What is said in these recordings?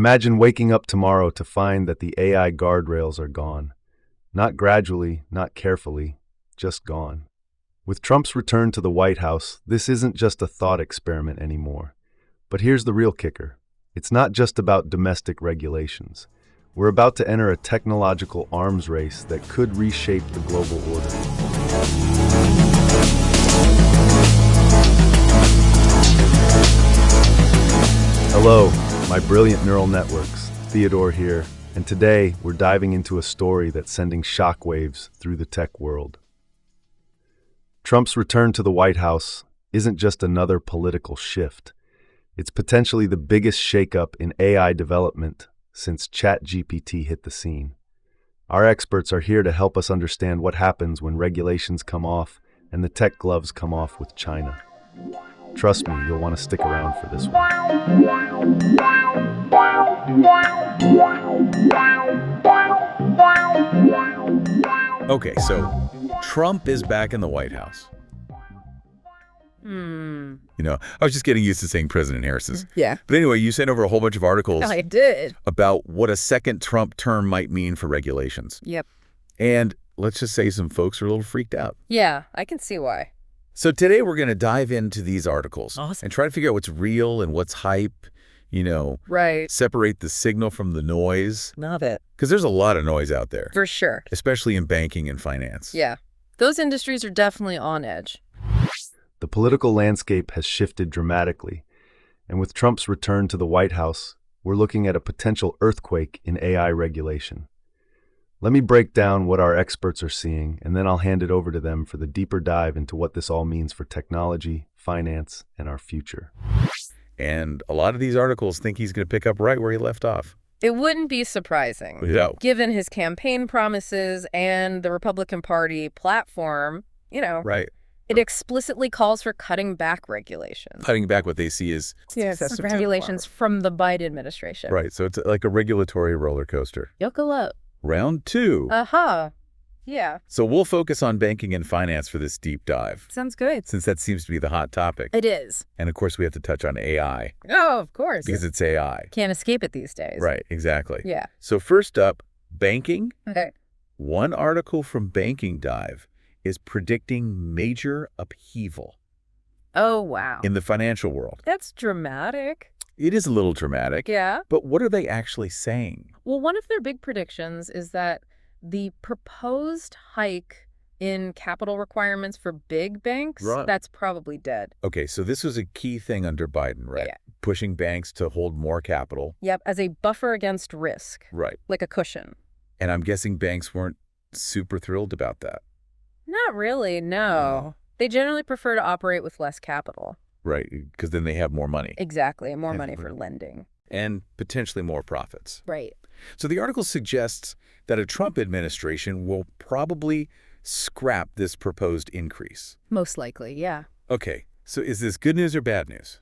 Imagine waking up tomorrow to find that the AI guardrails are gone. Not gradually, not carefully, just gone. With Trump's return to the White House, this isn't just a thought experiment anymore. But here's the real kicker. It's not just about domestic regulations. We're about to enter a technological arms race that could reshape the global order. Hello, my brilliant neural networks. Theodore here, and today we're diving into a story that's sending shockwaves through the tech world. Trump's return to the White House isn't just another political shift. It's potentially the biggest shakeup in AI development since ChatGPT hit the scene. Our experts are here to help us understand what happens when regulations come off and the tech gloves come off with China. Trust me, you'll want to stick around for this one. Okay, so Trump is back in the White House. I was just getting used to saying President Harris's. Yeah. But anyway, you sent over a whole bunch of articles I did. about what a second Trump term might mean for regulations. Yep. And let's just say some folks are a little freaked out. Yeah, I can see why. So today we're going to dive into these articles Awesome. and try to figure out what's real and what's hype, Right. separate the signal from the noise. Love it. Because there's a lot of noise out there, For sure. especially in banking and finance. Yeah. Those industries are definitely on edge. The political landscape has shifted dramatically, and with Trump's return to the White House, we're looking at a potential earthquake in AI regulation. Let me break down what our experts are seeing, and then I'll hand it over to them for the deeper dive into what this all means for technology, finance, and our future. And a lot of these articles think he's going to pick up right where he left off. It wouldn't be surprising. Yeah. Given his campaign promises and the Republican Party platform, Right. it explicitly calls for cutting back regulations. Cutting back what they see is... Regulations from the Biden administration. Right, so it's like a regulatory roller coaster. Yokel up. Round two. Yeah. So we'll focus on banking and finance for this deep dive, Sounds good. since that seems to be the hot topic. It is. And of course, we have to touch on AI, Oh, of course. because it's AI. Can't escape it these days. Right, exactly. Yeah. So first up, banking. Okay. One article from Banking Dive is predicting major upheaval Oh, wow. in the financial world. That's dramatic. It is a little dramatic. Yeah. But what are they actually saying? Well, one of their big predictions is that the proposed hike in capital requirements for big banks, Right. that's probably dead. Okay, so this was a key thing under Biden, right? Yeah. Pushing banks to hold more capital. Yep, as a buffer against risk, Right. like a cushion. And I'm guessing banks weren't super thrilled about that. Not really, no. They generally prefer to operate with less capital. Right, because then they have more money. Exactly, more money for Right. lending. And potentially more profits. Right. So the article suggests that a Trump administration will probably scrap this proposed increase. Most likely, yeah. Okay, so is this good news or bad news?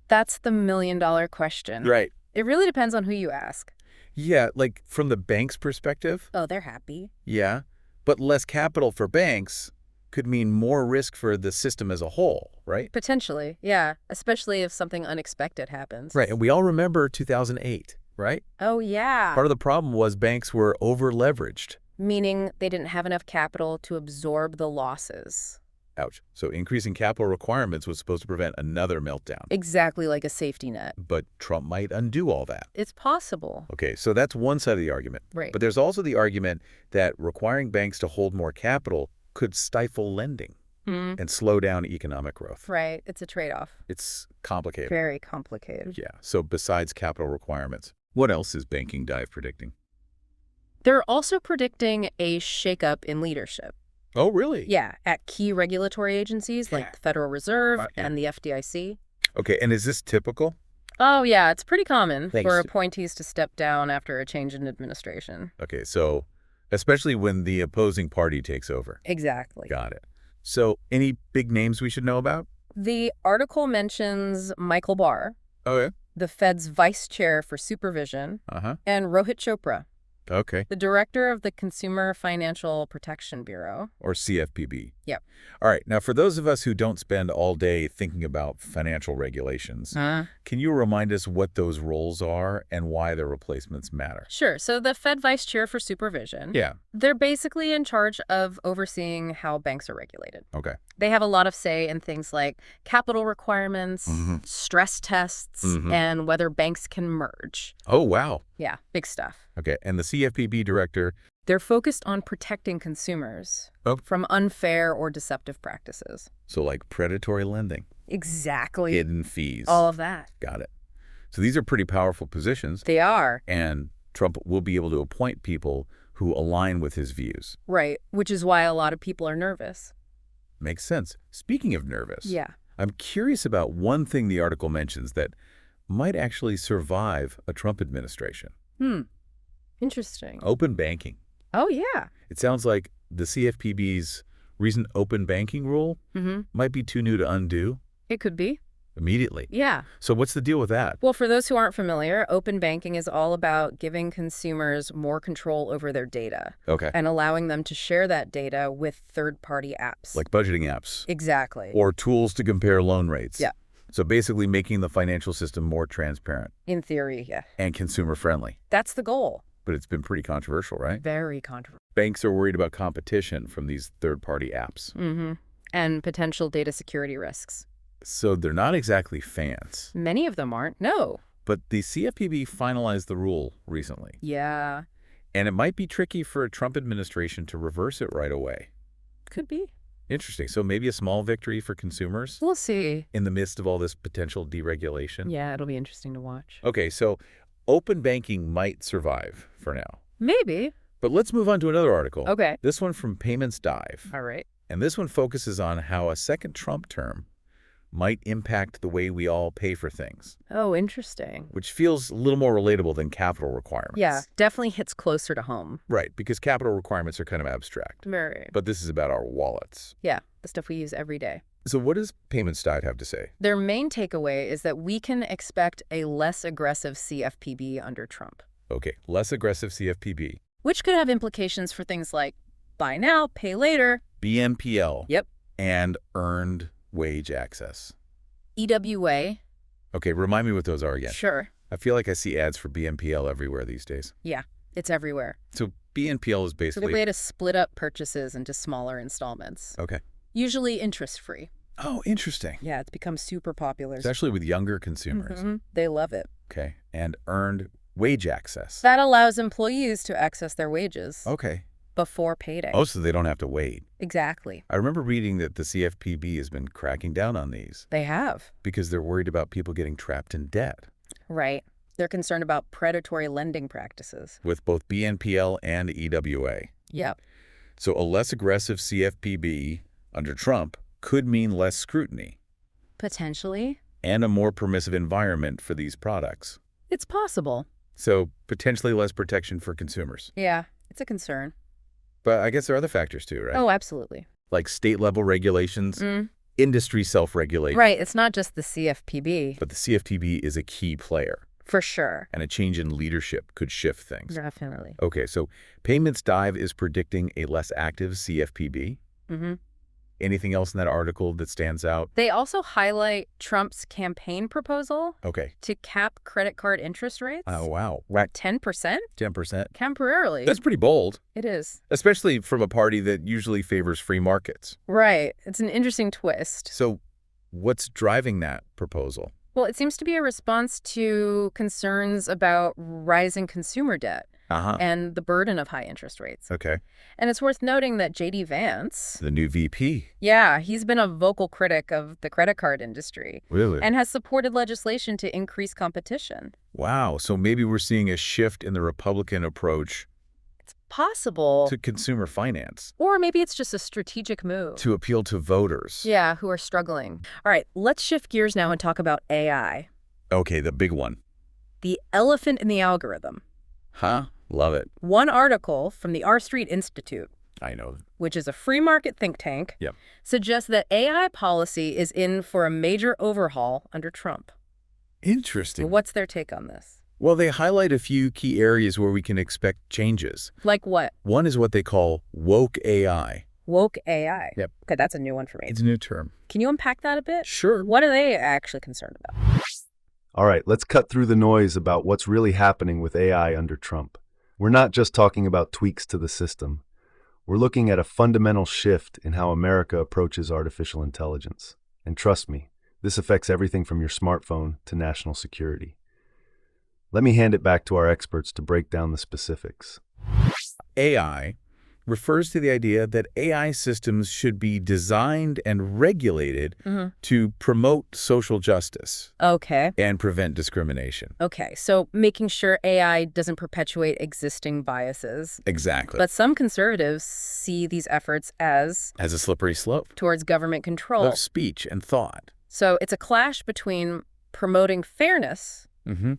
That's the million-dollar question. Right. It really depends on who you ask. Yeah, like from the bank's perspective, Oh, they're happy. yeah. But less capital for banks could mean more risk for the system as a whole, right? Potentially, yeah. Especially if something unexpected happens. Right, and we all remember 2008, right? Oh, yeah. Part of the problem was banks were over-leveraged. Meaning they didn't have enough capital to absorb the losses. Ouch. So increasing capital requirements was supposed to prevent another meltdown. Exactly like a safety net. But Trump might undo all that. It's possible. Okay, so that's one side of the argument. Right. But there's also the argument that requiring banks to hold more capital could stifle lending and slow down economic growth. Right. It's a trade-off. It's complicated. Very complicated. Yeah, so besides capital requirements, what else is Banking Dive predicting? They're also predicting a shakeup in leadership. Oh, really? Yeah, at key regulatory agencies like the Federal Reserve and the FDIC. Okay, and is this typical? Oh, yeah, it's pretty common Thanks. for appointees to step down after a change in administration. Okay, so especially when the opposing party takes over. Exactly. Got it. So any big names we should know about? The article mentions Michael Barr, Okay. the Fed's vice chair for supervision, and Rohit Chopra, Okay. the director of the Consumer Financial Protection Bureau. Or CFPB. Yep. All right. Now, for those of us who don't spend all day thinking about financial regulations, can you remind us what those roles are and why their replacements matter? Sure. So the Fed Vice Chair for Supervision, Yeah. they're basically in charge of overseeing how banks are regulated. Okay. They have a lot of say in things like capital requirements, Mm-hmm. stress tests, and whether banks can merge. Oh, wow. Yeah, big stuff. Okay. And the CFPB director? They're focused on protecting consumers from unfair or deceptive practices. So like predatory lending. Exactly. Hidden fees. All of that. Got it. So these are pretty powerful positions. They are. And Trump will be able to appoint people who align with his views. Right, which is why a lot of people are nervous. Makes sense. Speaking of nervous, Yeah. I'm curious about one thing the article mentions that might actually survive a Trump administration. Interesting. Open banking. Oh, yeah. It sounds like the CFPB's recent open banking rule might be too new to undo It could be. immediately. Yeah. So what's the deal with that? Well, for those who aren't familiar, open banking is all about giving consumers more control over their data Okay. and allowing them to share that data with third-party apps. Like budgeting apps. Exactly. Or tools to compare loan rates. Yeah. So basically making the financial system more transparent In theory, yeah. and consumer-friendly. That's the goal. But it's been pretty controversial, right? Very controversial. Banks are worried about competition from these third-party apps. And potential data security risks. So they're not exactly fans. Many of them aren't. No. But the CFPB finalized the rule recently. Yeah. And it might be tricky for a Trump administration to reverse it right away. Could be. Interesting. So maybe a small victory for consumers We'll see. in the midst of all this potential deregulation? Yeah, it'll be interesting to watch. Okay, so open banking might survive for now. Maybe. But let's move on to another article. Okay. This one from Payments Dive. All right. And this one focuses on how a second Trump term might impact the way we all pay for things, Oh, interesting. which feels a little more relatable than capital requirements. Yeah, definitely hits closer to home. Right, because capital requirements are kind of abstract. Very. But this is about our wallets. Yeah, the stuff we use every day. So what does Payments Dive have to say? Their main takeaway is that we can expect a less aggressive CFPB under Trump, Okay, less aggressive CFPB. which could have implications for things like buy now, pay later. BNPL. Yep. And earned wage access. EWA. Okay, remind me what those are again. Sure. I feel like I see ads for BNPL everywhere these days. Yeah, it's everywhere. So BNPL is It's a basically... way to split up purchases into smaller installments, Okay. usually interest-free. Oh, interesting. Yeah, it's become super popular. Especially with younger consumers. They love it. Okay. And earned wage access. That allows employees to access their wages Okay. before payday. Oh, so they don't have to wait. Exactly. I remember reading that the CFPB has been cracking down on these They have. because they're worried about people getting trapped in debt Right. They're concerned about predatory lending practices. with both BNPL and EWA. Yep. So a less aggressive CFPB under Trump could mean less scrutiny Potentially. and a more permissive environment for these products. It's possible. So potentially less protection for consumers. Yeah, it's a concern. But I guess there are other factors too, right? Oh, absolutely. Like state-level regulations, industry self-regulation. Right. It's not just the CFPB. But the CFPB is a key player, For sure. and a change in leadership could shift things. Definitely. Okay, so Payments Dive is predicting a less active CFPB. Anything else in that article that stands out? They also highlight Trump's campaign proposal Okay. to cap credit card interest rates. Oh, wow. Right. 10%? 10%. Temporarily. That's pretty bold, It is. especially from a party that usually favors free markets. Right. It's an interesting twist. So what's driving that proposal? Well, it seems to be a response to concerns about rising consumer debt and the burden of high interest rates. Okay. And it's worth noting that J.D. Vance, The new VP. yeah, he's been a vocal critic of the credit card industry Really? and has supported legislation to increase competition. Wow. So maybe we're seeing a shift in the Republican approach Possible. to consumer finance Or maybe it's just a strategic move. to appeal to voters. Yeah, who are struggling. All right, let's shift gears now and talk about AI. Okay, the big one. The elephant in the algorithm. Huh? Love it. One article from the R Street Institute, I know. which is a free market think tank, Yep. suggests that AI policy is in for a major overhaul under Trump. Interesting. What's their take on this? Well, they highlight a few key areas where we can expect changes. Like what? One is what they call woke AI, Woke AI. Yep. Okay, that's a new one for me. It's a new term. Can you unpack that a bit? Sure. What are they actually concerned about? All right, let's cut through the noise about what's really happening with AI under Trump. We're not just talking about tweaks to the system. We're looking at a fundamental shift in how America approaches artificial intelligence. And trust me, this affects everything from your smartphone to national security. Let me hand it back to our experts to break down the specifics. AI refers to the idea that AI systems should be designed and regulated to promote social justice Okay. and prevent discrimination. Okay, so making sure AI doesn't perpetuate existing biases. Exactly. But some conservatives see these efforts as As a slippery slope towards government control. of speech and thought. So it's a clash between promoting fairness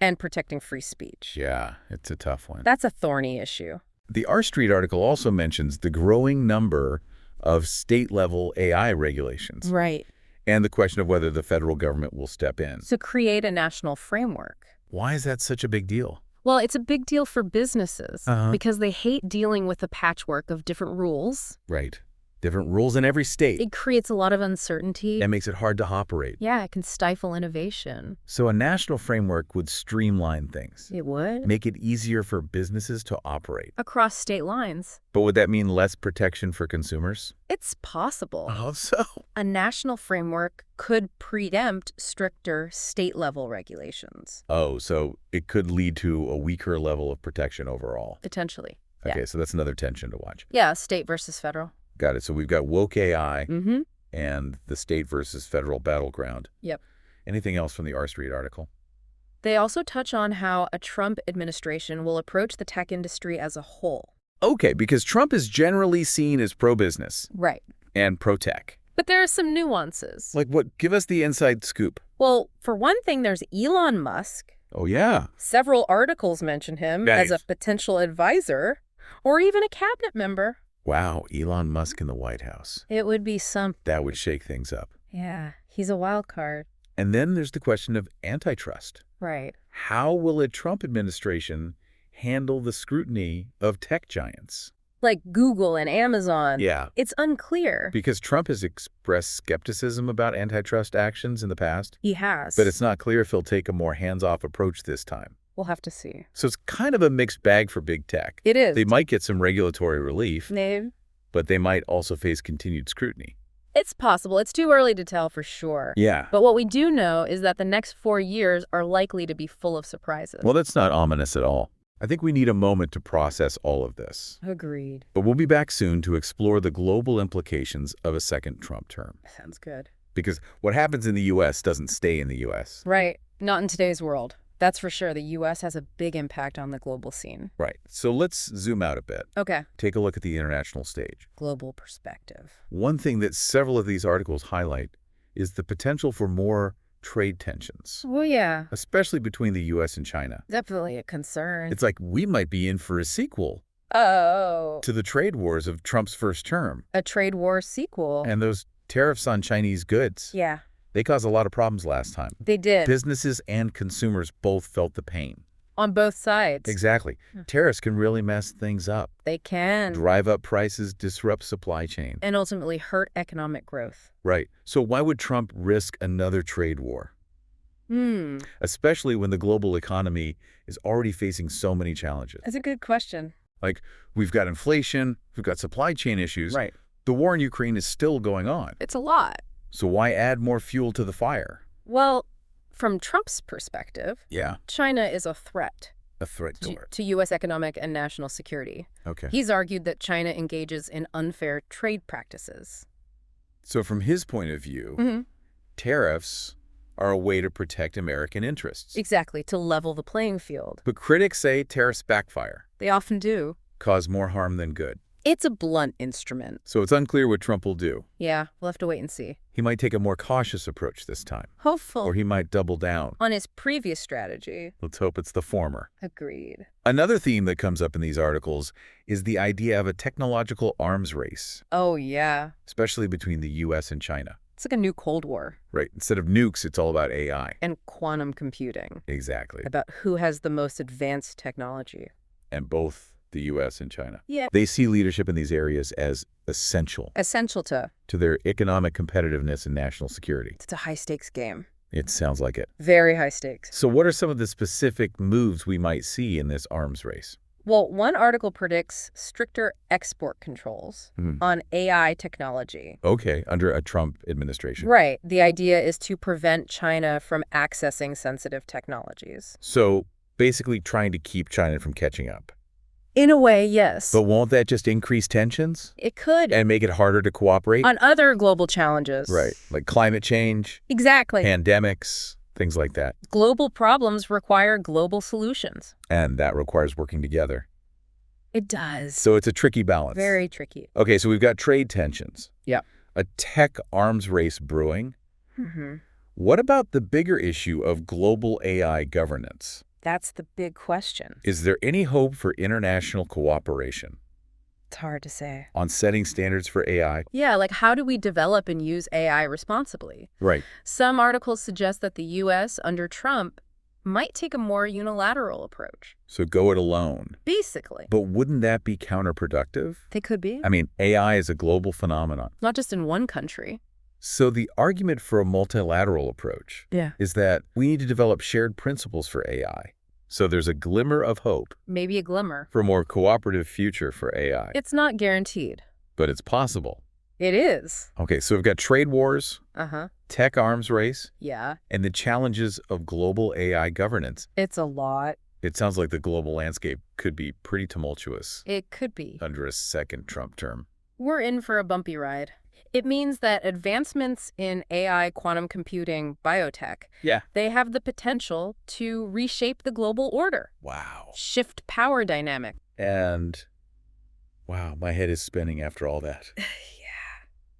and protecting free speech. Yeah, it's a tough one. That's a thorny issue. The R Street article also mentions the growing number of state-level AI regulations Right. and the question of whether the federal government will step in. So create a national framework. Why is that such a big deal? Well, it's a big deal for businesses because they hate dealing with the patchwork of different rules. Right. Different rules in every state. It creates a lot of uncertainty. That makes it hard to operate. Yeah, it can stifle innovation. So a national framework would streamline things, It would. make it easier for businesses to operate. Across state lines. But would that mean less protection for consumers? It's possible. Oh, so? A national framework could preempt stricter state-level regulations. Oh, so it could lead to a weaker level of protection overall. Potentially. Okay, so that's another tension to watch. Yeah, state versus federal. Got it. So we've got woke AI Mm-hmm. and the state versus federal battleground. Yep. Anything else from the R Street article? They also touch on how a Trump administration will approach the tech industry as a whole. Okay, because Trump is generally seen as pro-business Right. and pro-tech. But there are some nuances. Like what? Give us the inside scoop. Well, for one thing, there's Elon Musk. Oh, yeah. Several articles mention him as a potential advisor or even a cabinet member. Wow, Elon Musk in the White House. It would be something. That would shake things up. Yeah, he's a wild card. And then there's the question of antitrust. Right. How will a Trump administration handle the scrutiny of tech giants? Like Google and Amazon. Yeah. It's unclear. Because Trump has expressed skepticism about antitrust actions in the past. He has. But it's not clear if he'll take a more hands-off approach this time. We'll have to see. So it's kind of a mixed bag for big tech. It is. They might get some regulatory relief, Maybe. but they might also face continued scrutiny. It's possible. It's too early to tell for sure. Yeah. But what we do know is that the next 4 years are likely to be full of surprises. Well, that's not ominous at all. I think we need a moment to process all of this. Agreed. But we'll be back soon to explore the global implications of a second Trump term. Sounds good. Because what happens in the U.S. doesn't stay in the U.S. Right. Not in today's world. That's for sure. The U.S. has a big impact on the global scene. Right. So let's zoom out a bit. Okay. Take a look at the international stage. Global perspective. One thing that several of these articles highlight is the potential for more trade tensions, Well, yeah. especially between the U.S. and China. Definitely a concern. It's like we might be in for a sequel Oh. to the trade wars of Trump's first term. A trade war sequel. And those tariffs on Chinese goods. Yeah. They caused a lot of problems last time. They did. Businesses and consumers both felt the pain. On both sides. Exactly. Tariffs can really mess things up, They can. drive up prices, disrupt supply chain. And ultimately hurt economic growth. Right. So why would Trump risk another trade war? Especially when the global economy is already facing so many challenges. That's a good question. Like, we've got inflation, we've got supply chain issues. Right. The war in Ukraine is still going on. It's a lot. So why add more fuel to the fire? Well, from Trump's perspective, Yeah, China is a threat a threat door. to U.S. economic and national security. Okay. He's argued that China engages in unfair trade practices. So from his point of view, tariffs are a way to protect American interests. Exactly, to level the playing field. But critics say tariffs backfire, They often do. cause more harm than good. It's a blunt instrument. So it's unclear what Trump will do. Yeah, we'll have to wait and see. He might take a more cautious approach this time, Hopeful. or he might double down. On his previous strategy. Let's hope it's the former. Agreed. Another theme that comes up in these articles is the idea of a technological arms race, Oh, yeah. especially between the U.S. and China. It's like a new Cold War. Right. Instead of nukes, it's all about AI. And quantum computing. Exactly. About who has the most advanced technology. And both the U.S. and China. Yeah. They see leadership in these areas as essential Essential to. to their economic competitiveness and national security. It's a high-stakes game. It sounds like it. Very high stakes. So what are some of the specific moves we might see in this arms race? Well, one article predicts stricter export controls on AI technology. Okay, under a Trump administration. Right. The idea is to prevent China from accessing sensitive technologies. So basically trying to keep China from catching up. In a way, yes. But won't that just increase tensions? It could. And make it harder to cooperate? On other global challenges. Right, like climate change, Exactly. pandemics, things like that. Global problems require global solutions. And that requires working together. It does. So it's a tricky balance. Very tricky. Okay, so we've got trade tensions. Yeah. A tech arms race brewing. What about the bigger issue of global AI governance? That's the big question. Is there any hope for international cooperation It's hard to say. on setting standards for AI? Yeah, like how do we develop and use AI responsibly? Right. Some articles suggest that the U.S. under Trump might take a more unilateral approach. So go it alone. Basically. But wouldn't that be counterproductive? They could be. I mean, AI is a global phenomenon. Not just in one country. So the argument for a multilateral approach is that we need to develop shared principles for AI. So there's a glimmer of hope Maybe a glimmer. for a more cooperative future for AI. It's not guaranteed. But it's possible. It is. Okay, so we've got trade wars, Uh-huh. tech arms race, Yeah. and the challenges of global AI governance. It's a lot. It sounds like the global landscape could be pretty tumultuous It could be. under a second Trump term. We're in for a bumpy ride. It means that advancements in AI, quantum computing, biotech, they have the potential to reshape the global order. Wow. Shift power dynamic. And, wow, my head is spinning after all that.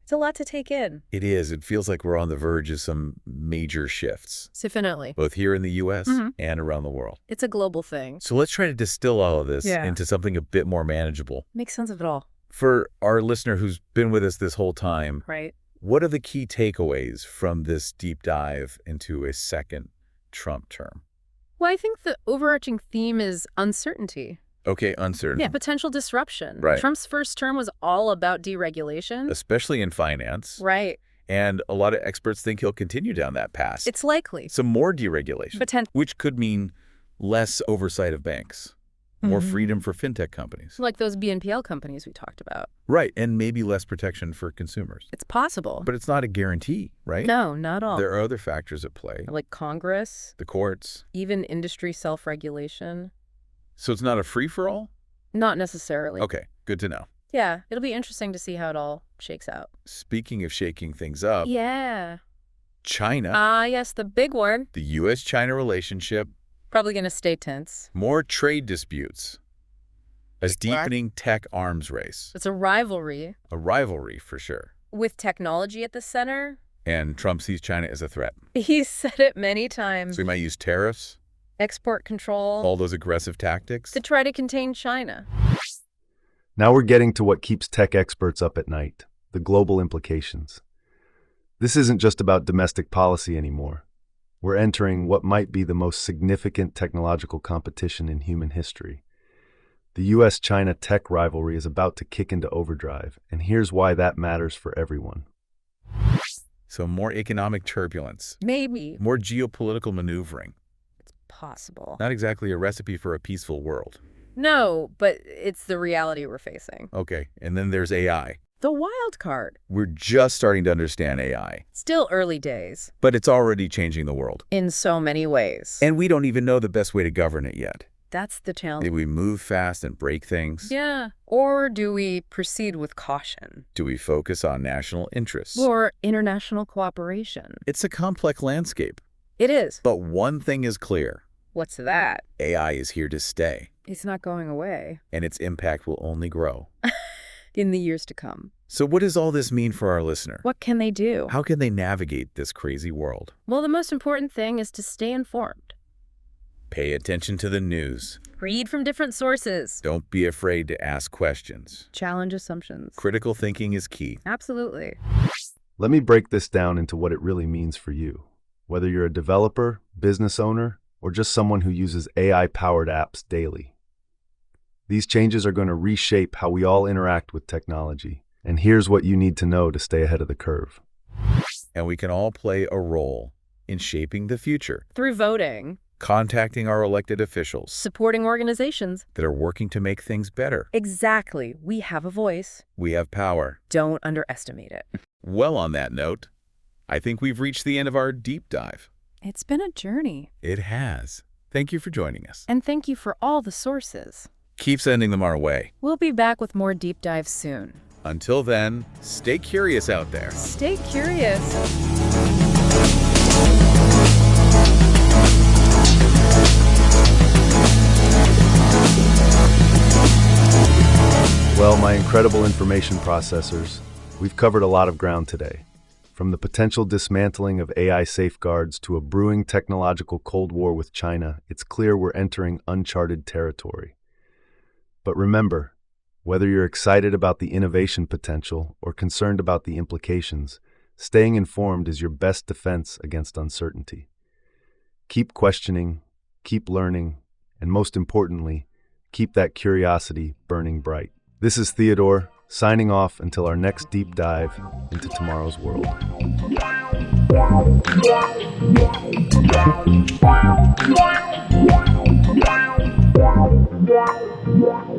It's a lot to take in. It is. It feels like we're on the verge of some major shifts, Definitely. both here in the U.S. and around the world. It's a global thing. So let's try to distill all of this Yeah. into something a bit more manageable. Makes sense of it all. For our listener who's been with us this whole time, Right. what are the key takeaways from this deep dive into a second Trump term? Well, I think the overarching theme is uncertainty. Okay, uncertain. Yeah, potential disruption. Right. Trump's first term was all about deregulation. Especially in finance. Right. And a lot of experts think he'll continue down that path. It's likely. Some more deregulation, Potent- which could mean less oversight of banks, more freedom for fintech companies. Like those BNPL companies we talked about. Right, and maybe less protection for consumers. It's possible. But it's not a guarantee, right? No, not all. There are other factors at play. Like Congress, The courts. even industry self-regulation. So it's not a free-for-all? Not necessarily. Okay, good to know. Yeah, it'll be interesting to see how it all shakes out. Speaking of shaking things up, Yeah. China, Yes, the big one. the U.S.-China relationship, Probably going to stay tense. more trade disputes, a deepening tech arms race, It's a rivalry a rivalry for sure. with technology at the center. And Trump sees China as a threat. He's said it many times. So he might use tariffs, Export control all those aggressive tactics. to try to contain China. Now we're getting to what keeps tech experts up at night, the global implications. This isn't just about domestic policy anymore. We're entering what might be the most significant technological competition in human history. The U.S.-China tech rivalry is about to kick into overdrive, and here's why that matters for everyone. So more economic turbulence, Maybe. more geopolitical maneuvering. Possible. Not exactly a recipe for a peaceful world. No, but it's the reality we're facing. Okay, and then there's AI. The wild card. We're just starting to understand AI, Still early days. but it's already changing the world. In so many ways. And we don't even know the best way to govern it yet. That's the challenge. Did we move fast and break things? Yeah. Or do we proceed with caution? Do we focus on national interests? Or international cooperation? It's a complex landscape. It is. But one thing is clear. What's that? AI is here to stay, It's not going away. and its impact will only grow. In the years to come. So what does all this mean for our listener? What can they do? How can they navigate this crazy world? Well, the most important thing is to stay informed. Pay attention to the news. Read from different sources. Don't be afraid to ask questions. Challenge assumptions. Critical thinking is key. Absolutely. Let me break this down into what it really means for you. Whether you're a developer, business owner, or just someone who uses AI-powered apps daily. These changes are going to reshape how we all interact with technology. And here's what you need to know to stay ahead of the curve. And we can all play a role in shaping the future. Through voting. Contacting our elected officials. Supporting organizations That are working to make things better. Exactly. We have a voice. We have power. Don't underestimate it. Well, on that note, I think we've reached the end of our deep dive. It's been a journey. It has. Thank you for joining us. And thank you for all the sources. Keep sending them our way. We'll be back with more deep dives soon. Until then, stay curious out there. Stay curious. Well, my incredible information processors, we've covered a lot of ground today. From the potential dismantling of AI safeguards to a brewing technological Cold War with China, it's clear we're entering uncharted territory. But remember, whether you're excited about the innovation potential or concerned about the implications, staying informed is your best defense against uncertainty. Keep questioning, keep learning, and most importantly, keep that curiosity burning bright. This is Theodore, signing off until our next deep dive into tomorrow's world. Yeah.